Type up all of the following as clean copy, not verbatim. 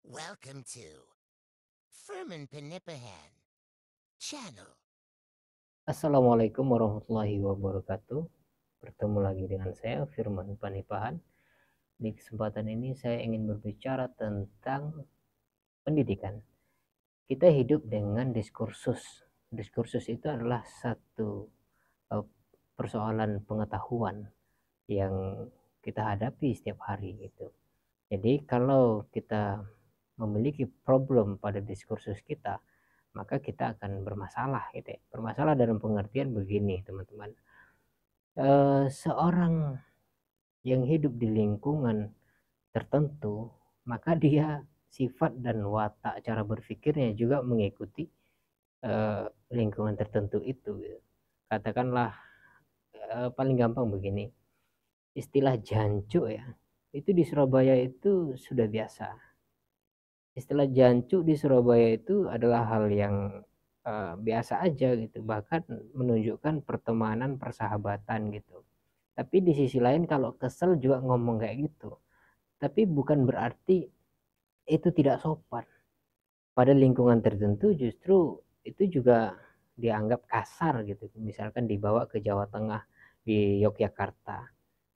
Welcome to Furman Panipahan Channel. Assalamualaikum warahmatullahi wabarakatuh. Bertemu lagi dengan saya Firman Panipahan. Di kesempatan ini saya ingin berbicara tentang pendidikan. Kita hidup dengan diskursus. Diskursus itu adalah satu persoalan pengetahuan yang kita hadapi setiap hari gitu. Jadi kalau kita memiliki problem pada diskursus kita, maka kita akan bermasalah gitu ya. Bermasalah dalam pengertian begini, teman-teman. Seorang yang hidup di lingkungan tertentu, maka dia sifat dan watak cara berpikirnya juga mengikuti lingkungan tertentu itu. Katakanlah paling gampang begini, istilah jancuk ya, itu di Surabaya itu sudah biasa. Istilah jancuk di Surabaya itu adalah hal yang biasa aja gitu, bahkan menunjukkan pertemanan, persahabatan gitu. Tapi di sisi lain kalau kesel juga ngomong kayak gitu. Tapi bukan berarti itu tidak sopan. Pada lingkungan tertentu justru itu juga dianggap kasar gitu. Misalkan dibawa ke Jawa Tengah, di Yogyakarta.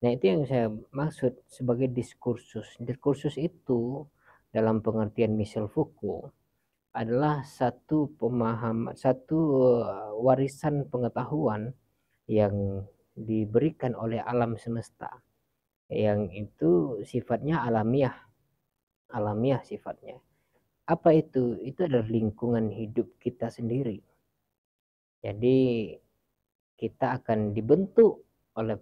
Nah, itu yang saya maksud sebagai diskursus. Diskursus itu dalam pengertian Michel Foucault adalah satu pemahaman, satu warisan pengetahuan yang diberikan oleh alam semesta, yang itu sifatnya alamiah sifatnya. Apa itu? Itu adalah lingkungan hidup kita sendiri. Jadi kita akan dibentuk oleh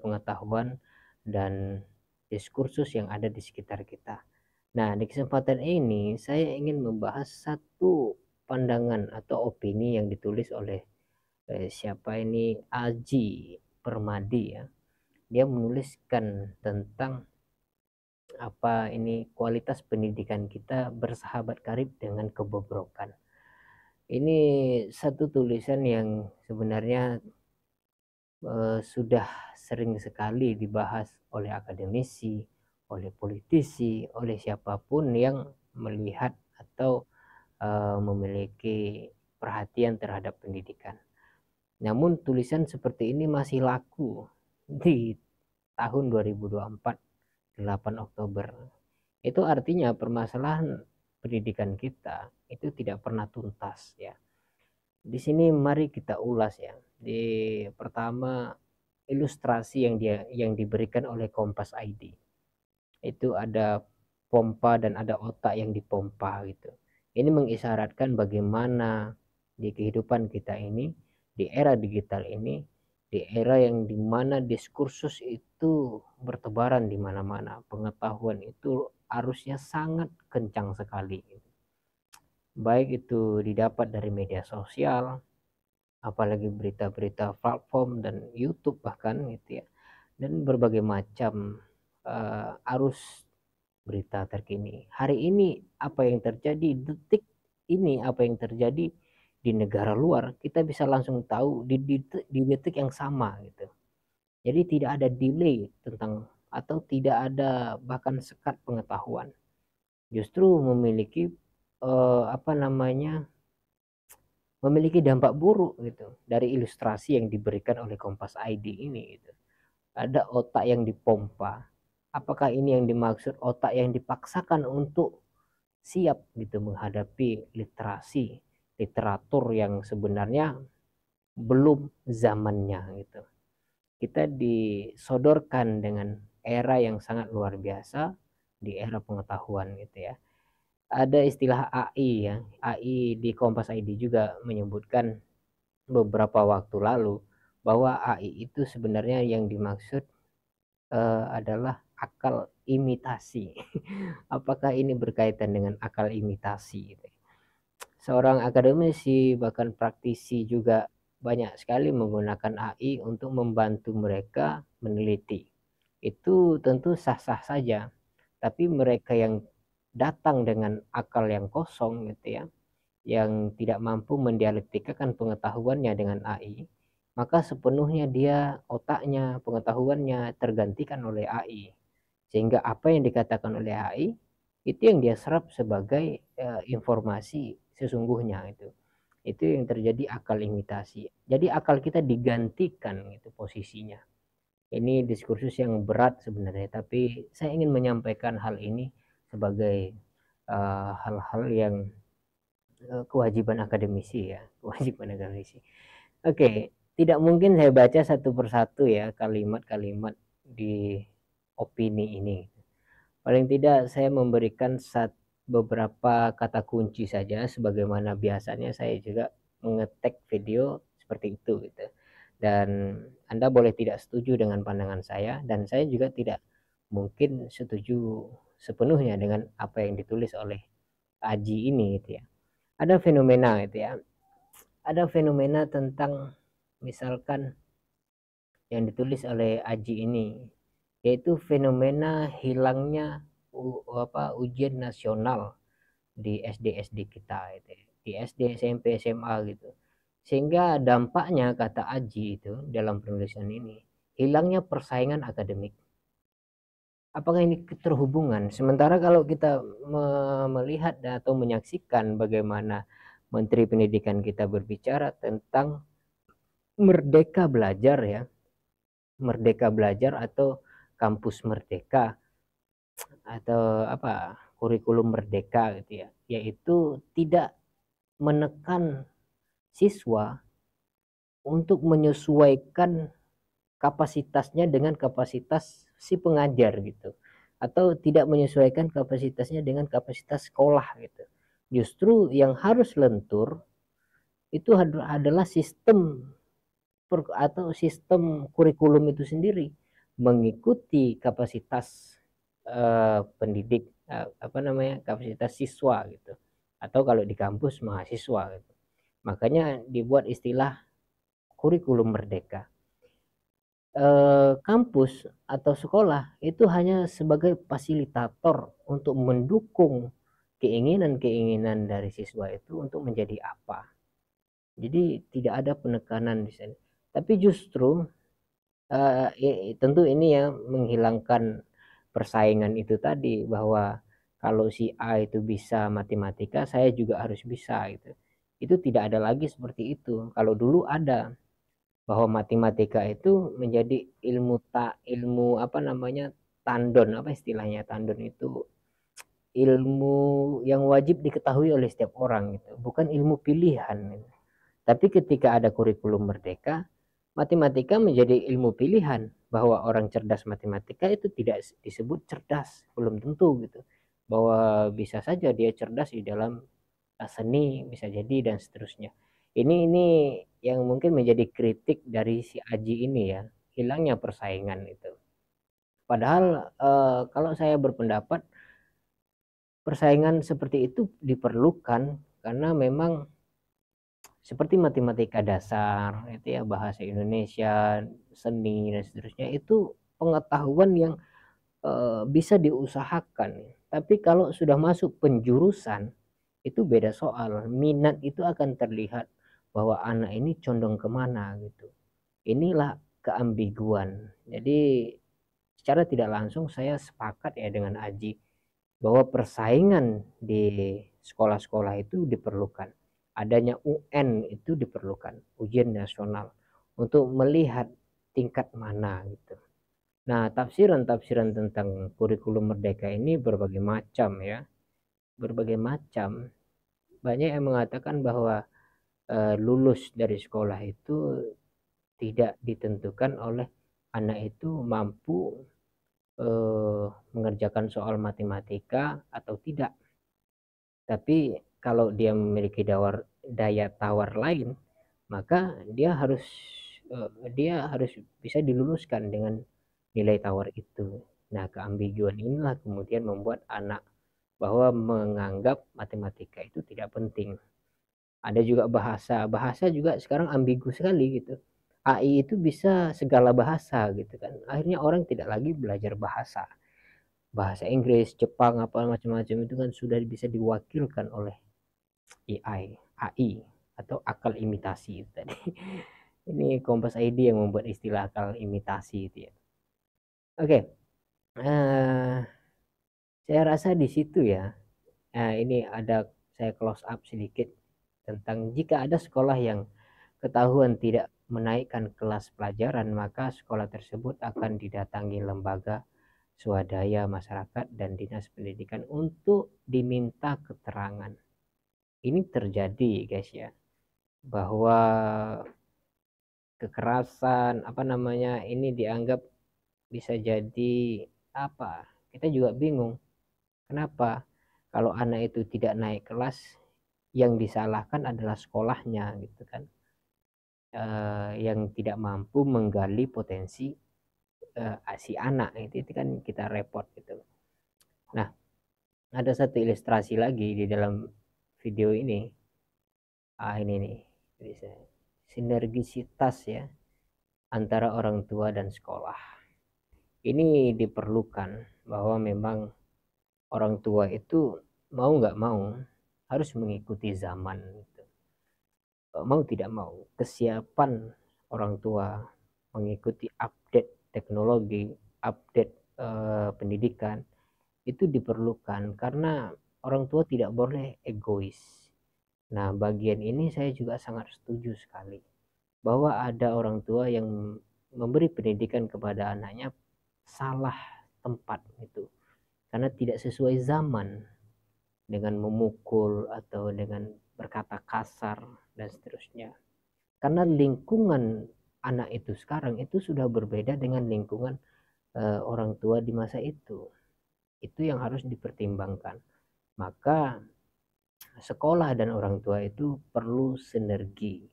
pengetahuan dan diskursus yang ada di sekitar kita. Nah, di kesempatan ini saya ingin membahas satu pandangan atau opini yang ditulis oleh siapa ini, Aji Permadi ya. Dia menuliskan tentang apa ini, kualitas pendidikan kita bersahabat karib dengan kebobrokan. Ini satu tulisan yang sebenarnya sudah sering sekali dibahas oleh akademisi, oleh politisi, oleh siapapun yang melihat atau memiliki perhatian terhadap pendidikan. Namun tulisan seperti ini masih laku di tahun 2024, 8 Oktober. Itu artinya permasalahan pendidikan kita itu tidak pernah tuntas ya. Di sini mari kita ulas ya. Di pertama, ilustrasi yang diberikan oleh Kompas ID. Itu ada pompa dan ada otak yang dipompa gitu. Ini mengisyaratkan bagaimana di kehidupan kita ini, di era digital ini, di era yang dimana diskursus itu bertebaran di mana-mana, pengetahuan itu arusnya sangat kencang sekali. Baik itu didapat dari media sosial, apalagi berita-berita platform dan YouTube bahkan gitu ya, dan berbagai macam arus berita terkini. Hari ini apa yang terjadi, detik ini apa yang terjadi di negara luar, kita bisa langsung tahu di detik yang sama gitu. Jadi tidak ada delay tentang, atau tidak ada bahkan sekat pengetahuan. Justru memiliki apa namanya, memiliki dampak buruk gitu dari ilustrasi yang diberikan oleh Kompas ID ini gitu. Ada otak yang dipompa. Apakah ini yang dimaksud otak yang dipaksakan untuk siap gitu menghadapi literasi, literatur yang sebenarnya belum zamannya gitu. Kita disodorkan dengan era yang sangat luar biasa, di era pengetahuan gitu ya. Ada istilah AI ya. AI di Kompas ID juga menyebutkan beberapa waktu lalu bahwa AI itu sebenarnya yang dimaksud adalah akal imitasi. Apakah ini berkaitan dengan akal imitasi gitu? Seorang akademisi bahkan praktisi juga banyak sekali menggunakan AI untuk membantu mereka meneliti. Itu tentu sah-sah saja, tapi mereka yang datang dengan akal yang kosong gitu ya, yang tidak mampu mendialektikakan pengetahuannya dengan AI, maka sepenuhnya dia, otaknya, pengetahuannya tergantikan oleh AI. Sehingga apa yang dikatakan oleh AI itu yang dia serap sebagai informasi sesungguhnya. Itu yang terjadi akal imitasi. Jadi akal kita digantikan gitu posisinya. Ini diskursus yang berat sebenarnya, tapi saya ingin menyampaikan hal ini sebagai hal-hal yang kewajiban akademisi ya, kewajiban akademisi. Oke, tidak mungkin saya baca satu persatu ya kalimat-kalimat di opini ini. Paling tidak saya memberikan beberapa kata kunci saja, sebagaimana biasanya saya juga mengetek video seperti itu gitu. Dan Anda boleh tidak setuju dengan pandangan saya, dan saya juga tidak mungkin setuju sepenuhnya dengan apa yang ditulis oleh Aji ini gitu ya. Ada fenomena gitu ya. Ada fenomena tentang misalkan yang ditulis oleh Aji ini, yaitu fenomena hilangnya ujian nasional di SD kita itu, di SD, SMP, SMA gitu. Sehingga dampaknya kata Aji itu dalam penulisan ini, hilangnya persaingan akademik. Apakah ini terhubungan? Sementara kalau kita melihat atau menyaksikan bagaimana Menteri Pendidikan kita berbicara tentang merdeka belajar ya, merdeka belajar atau kampus merdeka atau apa kurikulum merdeka gitu ya, yaitu tidak menekan siswa untuk menyesuaikan kapasitasnya dengan kapasitas si pengajar gitu, atau tidak menyesuaikan kapasitasnya dengan kapasitas sekolah gitu. Justru yang harus lentur itu adalah sistem atau sistem kurikulum itu sendiri, mengikuti kapasitas pendidik, apa namanya, kapasitas siswa gitu, atau kalau di kampus mahasiswa gitu. Makanya dibuat istilah kurikulum merdeka. Kampus atau sekolah itu hanya sebagai fasilitator untuk mendukung keinginan-keinginan dari siswa itu untuk menjadi apa. Jadi tidak ada penekanan di sini. Tapi justru tentu ini ya menghilangkan persaingan itu tadi, bahwa kalau si A itu bisa matematika, saya juga harus bisa gitu. Itu tidak ada lagi seperti itu. Kalau dulu ada, bahwa matematika itu menjadi ilmu apa namanya, tandon, apa istilahnya tandon itu, ilmu yang wajib diketahui oleh setiap orang gitu, bukan ilmu pilihan gitu. Tapi ketika ada kurikulum merdeka, matematika menjadi ilmu pilihan, bahwa orang cerdas matematika itu tidak disebut cerdas, belum tentu gitu, bahwa bisa saja dia cerdas di dalam seni, bisa jadi, dan seterusnya. Ini yang mungkin menjadi kritik dari si Aji ini ya, hilangnya persaingan itu. Padahal kalau saya berpendapat persaingan seperti itu diperlukan, karena memang seperti matematika dasar itu ya, bahasa Indonesia, seni, dan seterusnya, itu pengetahuan yang bisa diusahakan. Tapi kalau sudah masuk penjurusan, itu beda soal. Minat itu akan terlihat bahwa anak ini condong kemana gitu. Inilah keambiguan. Jadi secara tidak langsung saya sepakat ya dengan Aji, bahwa persaingan di sekolah-sekolah itu diperlukan. Adanya UN itu diperlukan, ujian nasional, untuk melihat tingkat mana gitu. Nah, tafsiran-tafsiran tentang kurikulum merdeka ini berbagai macam ya, berbagai macam. Banyak yang mengatakan bahwa lulus dari sekolah itu tidak ditentukan oleh anak itu mampu mengerjakan soal matematika atau tidak. Tapi kalau dia memiliki daya tawar lain, maka dia harus bisa diluluskan dengan nilai tawar itu. Nah, keambiguan inilah kemudian membuat anak bahwa menganggap matematika itu tidak penting. Ada juga bahasa juga sekarang ambigu sekali gitu. AI itu bisa segala bahasa gitu kan. Akhirnya orang tidak lagi belajar bahasa Inggris, Jepang, apa macam-macam itu kan sudah bisa diwakilkan oleh AI atau akal imitasi itu tadi. Ini Kompas ID yang membuat istilah akal imitasi itu ya. Oke. Saya rasa di situ ya. Nah, ini ada saya close up sedikit tentang jika ada sekolah yang ketahuan tidak menaikkan kelas pelajaran, maka sekolah tersebut akan didatangi lembaga swadaya masyarakat dan dinas pendidikan untuk diminta keterangan. Ini terjadi guys ya, bahwa kekerasan ini dianggap bisa jadi apa, kita juga bingung kenapa kalau anak itu tidak naik kelas yang disalahkan adalah sekolahnya gitu kan. Yang tidak mampu menggali potensi si anak itu kan kita repot gitu. Nah, ada satu ilustrasi lagi di dalam video ini. Ini nih, sinergisitas ya antara orang tua dan sekolah. Ini diperlukan bahwa memang orang tua itu mau nggak mau harus mengikuti zaman. Mau tidak mau, kesiapan orang tua mengikuti update teknologi, update pendidikan itu diperlukan karena orang tua tidak boleh egois. Nah, bagian ini saya juga sangat setuju sekali bahwa ada orang tua yang memberi pendidikan kepada anaknya salah tempat itu karena tidak sesuai zaman, dengan memukul atau dengan berkata kasar dan seterusnya. Karena lingkungan anak itu sekarang itu sudah berbeda dengan lingkungan orang tua di masa itu. Itu yang harus dipertimbangkan. Maka sekolah dan orang tua itu perlu sinergi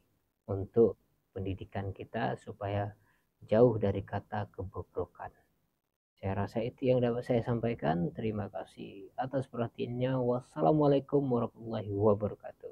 untuk pendidikan kita supaya jauh dari kata kebobrokan. Saya rasa itu yang dapat saya sampaikan. Terima kasih atas perhatiannya. Wassalamualaikum warahmatullahi wabarakatuh.